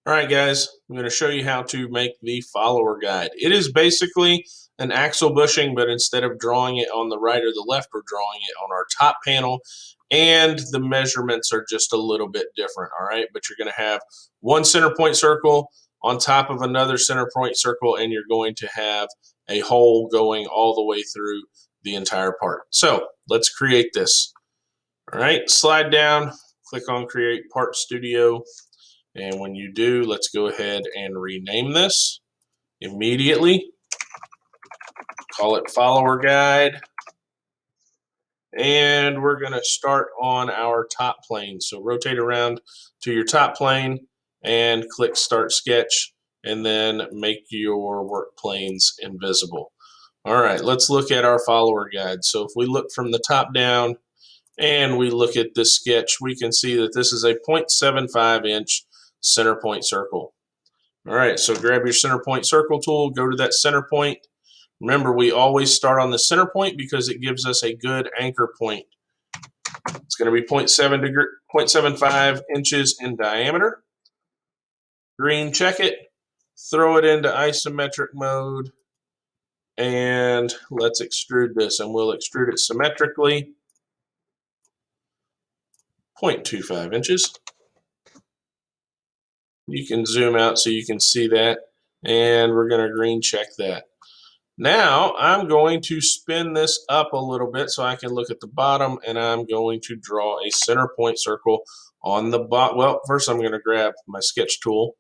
All right, guys, I'm going to show you how to make the follower guide. It is basically an axle bushing, but instead of drawing it on the right or the left, we're drawing it on our top panel, and the measurements are just a little bit different, all right? But you're going to have one center point circle on top of another center point circle, and you're going to have a hole going all the way through the entire part. So let's create this. All right, slide down, click on Create Part Studio. And when you do, let's go ahead and rename this immediately. Call it Follower Guide. And we're going to start on our top plane. So rotate around to your top plane and click Start Sketch, and then make your work planes invisible. All right, let's look at our follower guide. So if we look from the top down and we look at this sketch, we can see that this is a 0.75-inch center point circle. All right, so grab your center point circle tool, go to that center point. Remember, we always start on the center point because it gives us a good anchor point. It's going to be 0.75 inches in diameter. Green check it, throw it into isometric mode, and let's extrude this. And we'll extrude it symmetrically, 0.25 inches. You can zoom out so you can see that, and we're going to green check that. Now I'm going to spin this up a little bit so I can look at the bottom, and I'm going to draw a center point circle on the bottom. Well, first I'm going to grab my sketch tool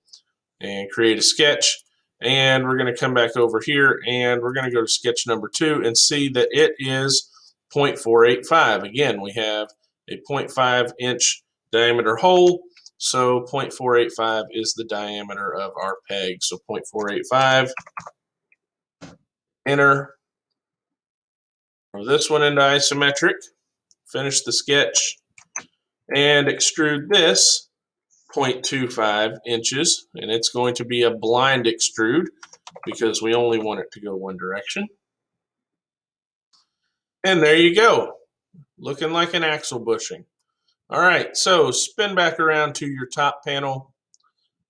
and create a sketch, and we're going to come back over here and we're going to go to sketch number 2 and see that it is 0.485. Again, we have a 0.5-inch diameter hole, so 0.485 is the diameter of our peg. So 0.485, enter. Throw this one into isometric, finish the sketch, and extrude this 0.25 inches, and it's going to be a blind extrude because we only want it to go one direction. And there you go, looking like an axle bushing. All right, so spin back around to your top panel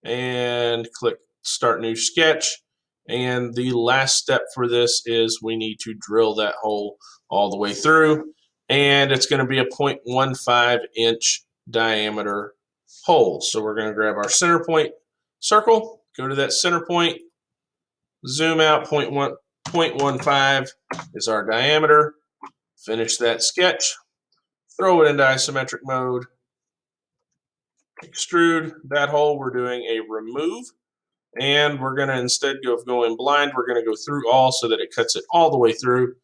and click Start New Sketch. And the last step for this is we need to drill that hole all the way through, and it's going to be a 0.15-inch diameter hole. So we're going to grab our center point circle, go to that center point, zoom out, 0.15 is our diameter, finish that sketch, throw it into isometric mode, extrude that hole. We're doing a remove, and we're going to, instead of going blind, we're going to go through all so that it cuts it all the way through.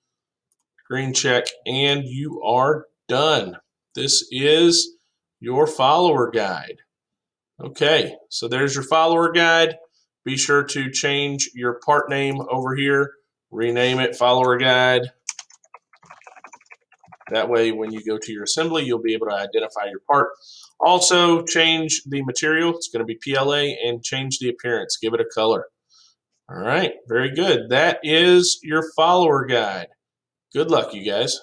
Green check, and you are done. This is your follower guide. Okay, so there's your follower guide. Be sure to change your part name over here, rename it follower guide. That way, when you go to your assembly, you'll be able to identify your part. Also, change the material. It's going to be PLA, and change the appearance. Give it a color. All right, very good. That is your follower guide. Good luck, you guys.